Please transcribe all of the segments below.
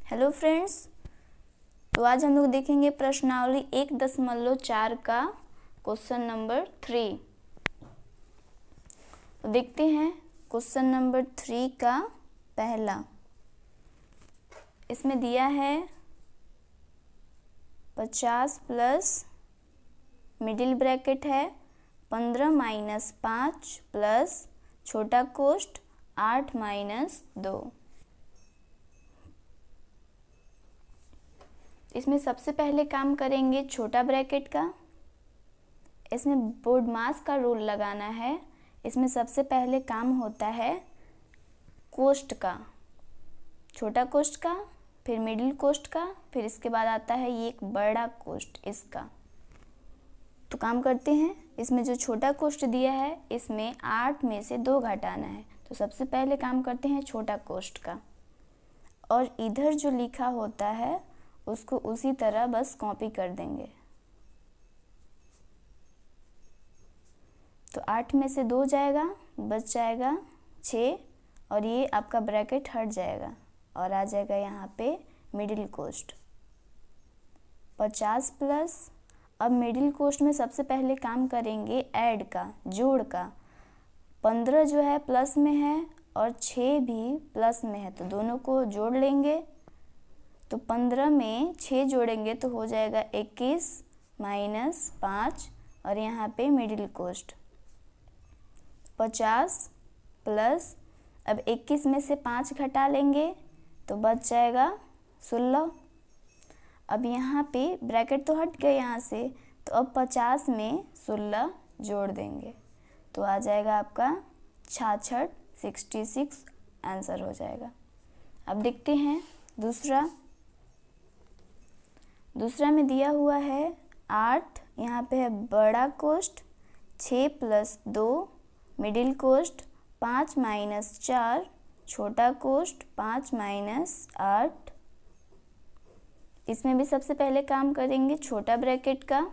Hello friends, तो आज हम लोग देखेंगे प्रश्नावली 1.4 का क्वेश्चन नंबर 3। तो देखते हैं क्वेश्चन नंबर 3 का पहला। इसमें दिया है 50 प्लस मिडिल ब्रैकेट है 15 माइनस 5 प्लस छोटा कोष्ठ 8 माइनस 2। इसमें सबसे पहले काम करेंगे छोटा ब्रैकेट का। इसमें बोर्ड मास का रूल लगाना है। इसमें सबसे पहले काम होता है कोष्ठ का, छोटा कोष्ठ का, फिर मिडिल कोष्ठ का, फिर इसके बाद आता है ये एक बड़ा कोष्ठ इसका। तो काम करते हैं। इसमें जो छोटा कोष्ठ दिया है इसमें 8 में से 2 घटाना है। तो सबसे पहले काम करते हैं छोटा कोष्ठ का, और इधर जो लिखा होता है उसको उसी तरह बस कॉपी कर देंगे। तो 8 में से 2 जाएगा, बच जाएगा 6, और ये आपका ब्रैकेट हट जाएगा और आ जाएगा यहाँ पे मिडिल कोष्ठ 50 प्लस। अब मिडिल कोष्ठ में सबसे पहले काम करेंगे ऐड का, जोड़ का। 15 जो है प्लस में है और 6 भी प्लस में है, तो दोनों को जोड़ लेंगे। तो 15 में 6 जोड़ेंगे तो हो जाएगा 21 माइनस 5, और यहाँ पे मिडिल कोष्ठ 50 प्लस। अब 21 में से 5 घटा लेंगे तो बच जाएगा 16। अब यहाँ पे ब्रैकेट तो हट गया यहाँ से, तो अब 50 में 16 जोड़ देंगे तो आ जाएगा आपका 66, 66 आंसर हो जाएगा। अब देखते हैं दूसरा में दिया हुआ है 8, यहाँ पे है बड़ा कोष्ठ 6 प्लस 2, मिडिल कोष्ठ 5 माइनस 4, छोटा कोष्ठ 5 माइनस 8। इसमें भी सबसे पहले काम करेंगे छोटा ब्रैकेट का।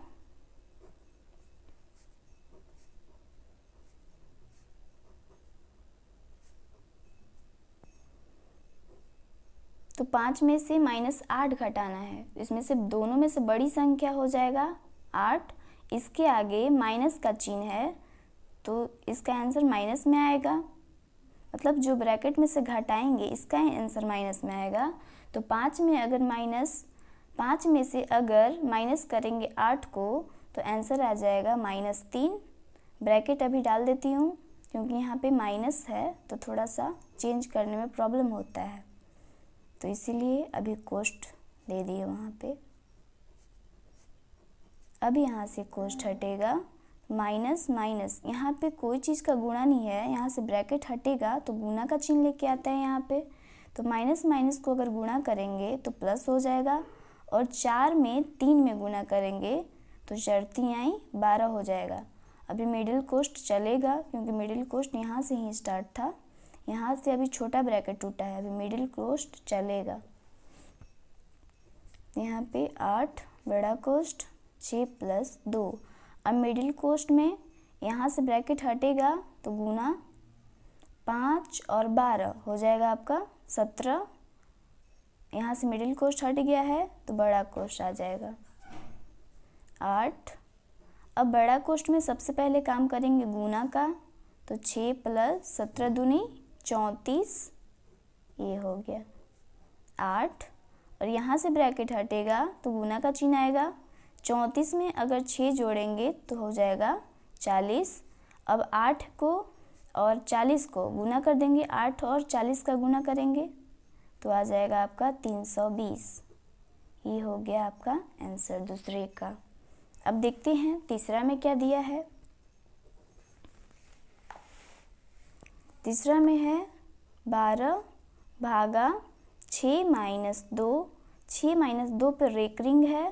तो 5 में से -8 घटाना है। इसमें से दोनों में से बड़ी संख्या हो जाएगा 8। इसके आगे माइनस का चिन्ह है तो इसका आंसर माइनस में आएगा। मतलब जो ब्रैकेट में से घटाएंगे इसका आंसर माइनस में आएगा। तो 5 में से अगर माइनस करेंगे 8 को तो आंसर आ जाएगा -3। ब्रैकेट अभी डाल देती हूँ क्योंकि यहाँ पे माइनस है तो थोड़ा सा चेंज करने में प्रॉब्लम होता है, तो इसीलिए अभी कोष्ठ दे दिए वहाँ पे। अब यहाँ से कोष्ठ हटेगा, माइनस माइनस, यहाँ पे कोई चीज़ का गुणा नहीं है, यहाँ से ब्रैकेट हटेगा तो गुणा का चिन्ह लेके आता है यहाँ पे। तो माइनस माइनस को अगर गुणा करेंगे तो प्लस हो जाएगा, और 4 में 3 में गुणा करेंगे तो 4 3 12 हो जाएगा। अभी मिडिल कोष्ठ चलेगा क्योंकि मिडिल कोष्ठ यहाँ से ही स्टार्ट था, यहाँ से अभी छोटा ब्रैकेट टूटा है, अभी मिडिल कोष्ठ चलेगा। यहाँ पे 8 बड़ा कोष्ठ 6 प्लस 2। अब मिडिल कोष्ठ में यहाँ से ब्रैकेट हटेगा तो गुना 5 और 12 हो जाएगा आपका 17। यहाँ से मिडिल कोष्ठ हट गया है तो बड़ा कोष्ठ आ जाएगा 8। अब बड़ा कोष्ठ में सबसे पहले काम करेंगे गुना का, तो 6 प्लस 17 दूनी 34, ये हो गया 8। और यहाँ से ब्रैकेट हटेगा तो गुना का चिन्ह आएगा। 34 में अगर 6 जोड़ेंगे तो हो जाएगा 40। अब 8 को और 40 को गुना कर देंगे, 8 और 40 का गुना करेंगे तो आ जाएगा आपका 320। ये हो गया आपका आंसर दूसरे का। अब देखते हैं तीसरा में क्या दिया है। तीसरा में है 12 भागा 6 माइनस 2, 6 माइनस 2 पर रेकरिंग है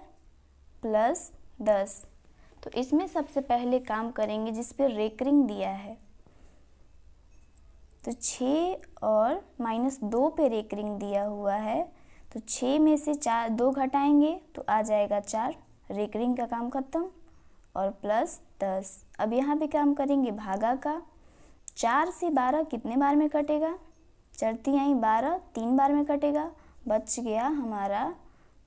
प्लस 10। तो इसमें सबसे पहले काम करेंगे जिस पे रेकरिंग दिया है, तो 6 और -2 पे रेकरिंग दिया हुआ है, तो 6 में से 2 घटाएंगे तो आ जाएगा 4, रेकरिंग का काम खत्म, और प्लस 10। अब यहाँ पे काम करेंगे भागा का। 4 से 12 कितने बार में कटेगा? 4 3 12, 3 बार में कटेगा, बच गया हमारा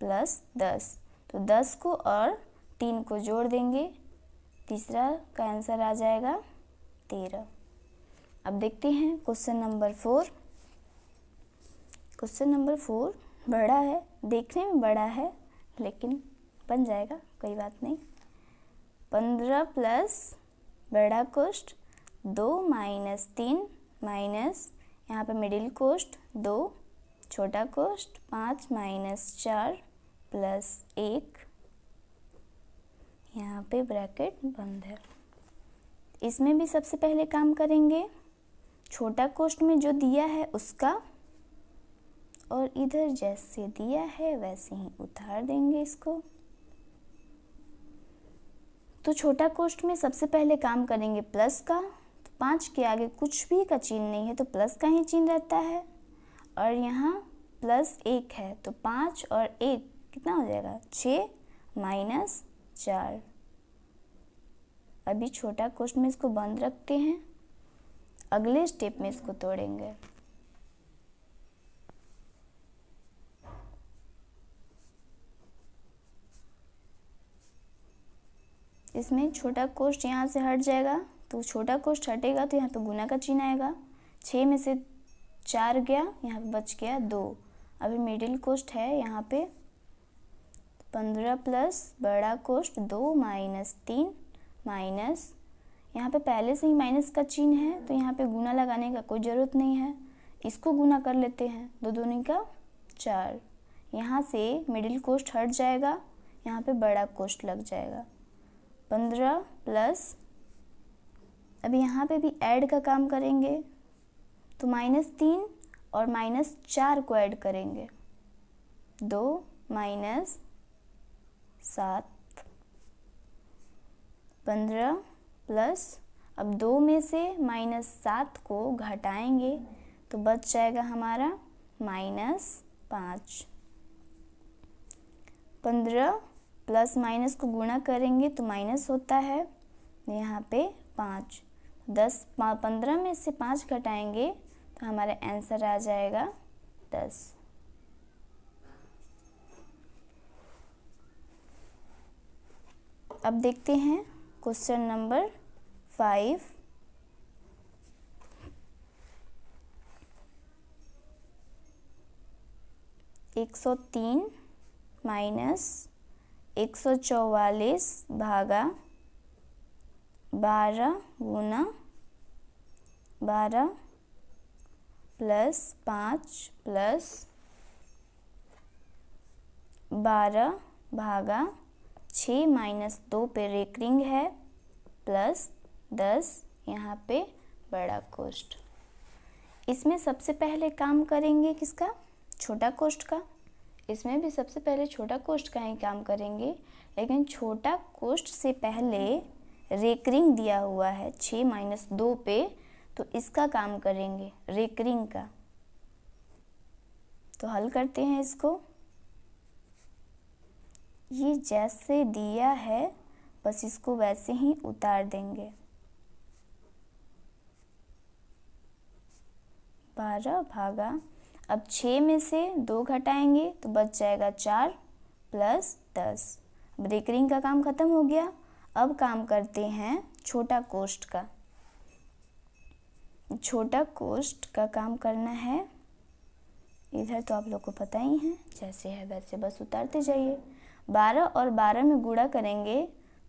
+10। तो 10 को और 3 को जोड़ देंगे, तीसरा का आंसर आ जाएगा 13। अब देखते हैं क्वेश्चन नंबर 4। क्वेश्चन नंबर 4 बड़ा है, देखने में बड़ा है लेकिन बन जाएगा, कोई बात नहीं। 15 प्लस बड़ा कोष्ठ 2 माइनस 3 माइनस यहाँ पे मिडिल कोष्ठ 2, छोटा कोष्ठ 5 माइनस 4 प्लस 1, यहाँ पे ब्रैकेट बंद है। इसमें भी सबसे पहले काम करेंगे छोटा कोष्ठ में जो दिया है उसका, और इधर जैसे दिया है वैसे ही उतार देंगे इसको। तो छोटा कोष्ठ में सबसे पहले काम करेंगे प्लस का, तो 5 के आगे कुछ भी का चिन्ह नहीं है तो प्लस का ही चिन्ह रहता है, और यहाँ +1 है तो 5 और 1 कितना हो जाएगा 6 माइनस 4। अभी छोटा कोष्ठ में इसको बंद रखते हैं, अगले स्टेप में इसको तोड़ेंगे। इसमें छोटा कोष्ठ यहाँ से हट जाएगा, तो छोटा कोष्ठ हटेगा तो यहाँ पे गुना का चिन्ह आएगा। 6 में से 4 गया, यहाँ पे बच गया 2। अभी मिडिल कोष्ठ है यहाँ पे 15 प्लस बड़ा कोष्ठ 2 माइनस 3 माइनस, यहाँ पे पहले से ही माइनस का चिन्ह है तो यहाँ पे गुना लगाने का कोई ज़रूरत नहीं है, इसको गुना कर लेते हैं। 2 दूनी का 4, यहाँ से मिडिल कोष्ठ हट जाएगा, यहाँ पे बड़ा कोष्ठ लग जाएगा। 15 प्लस, अभी यहाँ पे भी ऐड का काम करेंगे तो -3 और -4 को ऐड करेंगे, 2 माइनस 7। 15 प्लस, अब 2 में से -7 को घटाएंगे तो बच जाएगा हमारा -5। 15 प्लस माइनस को गुणा करेंगे तो माइनस होता है, यहाँ पे 5। 15 में से 5 घटाएंगे तो हमारा आंसर आ जाएगा 10। अब देखते हैं क्वेश्चन नंबर 5। (103 माइनस 144 भागा 12 गुना 12 प्लस 5 प्लस 12 भागा 6 माइनस 2 पे रेकरिंग है प्लस 10 यहाँ पे बड़ा कोष्ठ। इसमें सबसे पहले काम करेंगे किसका, छोटा कोष्ठ का। इसमें भी सबसे पहले छोटा कोष्ठ का ही काम करेंगे, लेकिन छोटा कोष्ठ से पहले रेकरिंग दिया हुआ है 6 माइनस 2 पे, तो इसका काम करेंगे रेकरिंग का। तो हल करते हैं इसको। ये जैसे दिया है बस इसको वैसे ही उतार देंगे। 12 भागा, अब 6 में से 2 घटाएंगे तो बच जाएगा 4 प्लस 10। रेकरिंग का काम खत्म हो गया। अब काम करते हैं छोटा कोष्ठ का। छोटा कोष्ठ का काम करना है, इधर तो आप लोग को पता ही है, जैसे है वैसे बस उतारते जाइए। 12 और 12 में गुणा करेंगे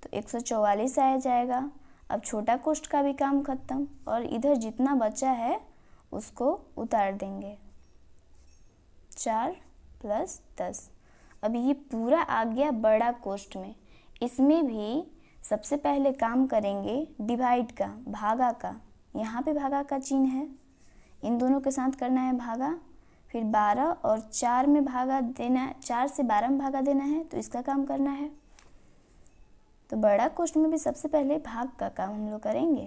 तो 144 आ जाएगा। अब छोटा कोष्ठ का भी काम खत्म, और इधर जितना बचा है उसको उतार देंगे, 4 प्लस 10। अब ये पूरा आ गया बड़ा कोष्ठ में। इसमें भी सबसे पहले काम करेंगे डिवाइड का, भागा का। यहाँ पे भागा का चिन्ह है, इन दोनों के साथ करना है भागा। फिर 12 और 4 में भागा देना, 4 से 12 में भागा देना है, तो इसका काम करना है। तो बड़ा कोष्ठ में भी सबसे पहले भाग का काम हम लोग करेंगे।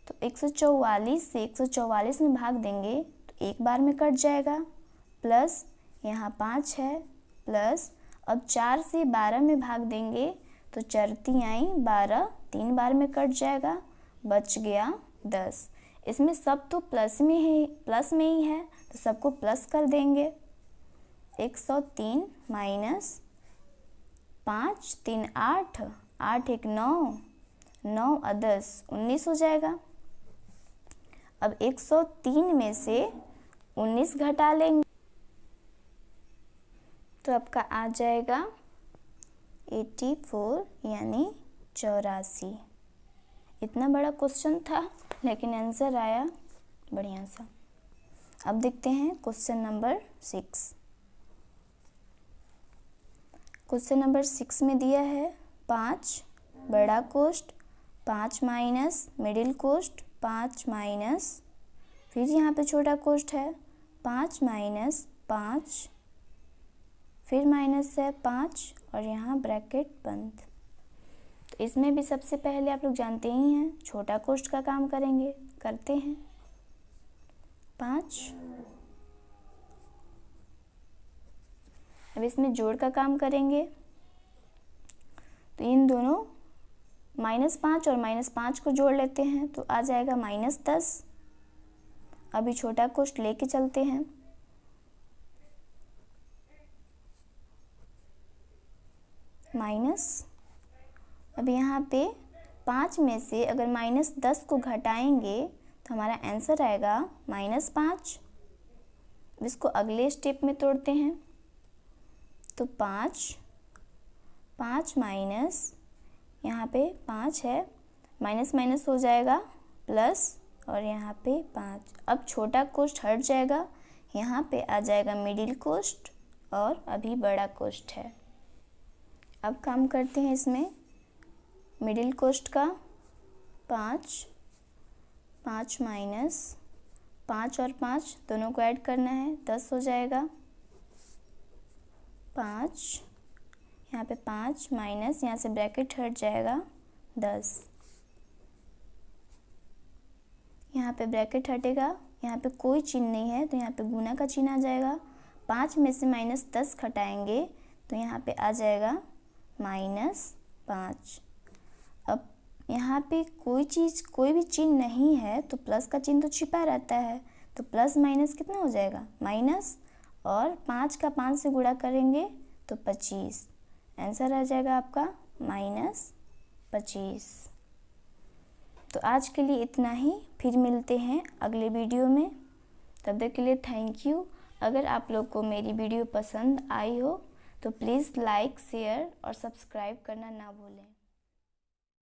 तो 144 से 144 में भाग देंगे तो एक बार में कट जाएगा, प्लस यहाँ 5 है, प्लस अब 4 से 12 में भाग देंगे तो 4 आई 12, 3 बार में कट जाएगा, बच गया 10। इसमें सब तो प्लस में ही है, तो सबको प्लस कर देंगे। 103 माइनस 5 3 8, 8 1 9, 9 और 10 19 हो जाएगा। अब 103 में से 19 घटा लेंगे तो आपका आ जाएगा 84 यानी 84। इतना बड़ा क्वेश्चन था लेकिन आंसर आया बढ़िया सा। अब देखते हैं क्वेश्चन नंबर 6। क्वेश्चन नंबर 6 में दिया है 5 बड़ा कोष्ठ 5 माइनस मिडिल कोष्ठ 5 माइनस, फिर यहाँ पे छोटा कोष्ठ है 5 माइनस 5, फिर माइनस है 5 और यहाँ ब्रैकेट बंद। तो इसमें भी सबसे पहले आप लोग जानते ही हैं छोटा कोष्ठ का काम करेंगे, करते हैं 5। अब इसमें जोड़ का काम करेंगे तो इन दोनों -5 और -5 को जोड़ लेते हैं तो आ जाएगा -10। अभी छोटा कोष्ठ लेके चलते हैं माइनस। अब यहाँ पे 5 में से अगर -10 को घटाएंगे तो हमारा आंसर आएगा -5। इसको अगले स्टेप में तोड़ते हैं तो 5 माइनस, यहाँ पे 5 है, माइनस माइनस हो जाएगा प्लस और यहाँ पे 5। अब छोटा कोष्ठ हट जाएगा, यहाँ पे आ जाएगा मिडिल कोष्ठ और अभी बड़ा कोष्ठ है। अब काम करते हैं इसमें मिडिल कोष्ठ का 5 माइनस 5 और 5 दोनों को ऐड करना है 10 हो जाएगा। 5 यहाँ पे 5 माइनस, यहाँ से ब्रैकेट हट जाएगा 10, यहाँ पे ब्रैकेट हटेगा, यहाँ पे कोई चिन्ह नहीं है तो यहाँ पे गुना का चिन्ह आ जाएगा। 5 में से -10 घटाएंगे तो यहाँ पे आ जाएगा -5। अब यहाँ पे कोई भी चिन्ह नहीं है तो प्लस का चिन्ह तो छिपा रहता है, तो प्लस माइनस कितना हो जाएगा माइनस, और 5 का 5 से गुणा करेंगे तो 25। आंसर आ जाएगा आपका -25। तो आज के लिए इतना ही, फिर मिलते हैं अगले वीडियो में। तब तक के लिए थैंक यू। अगर आप लोग को मेरी वीडियो पसंद आई हो तो प्लीज़ लाइक, शेयर और सब्सक्राइब करना ना भूलें।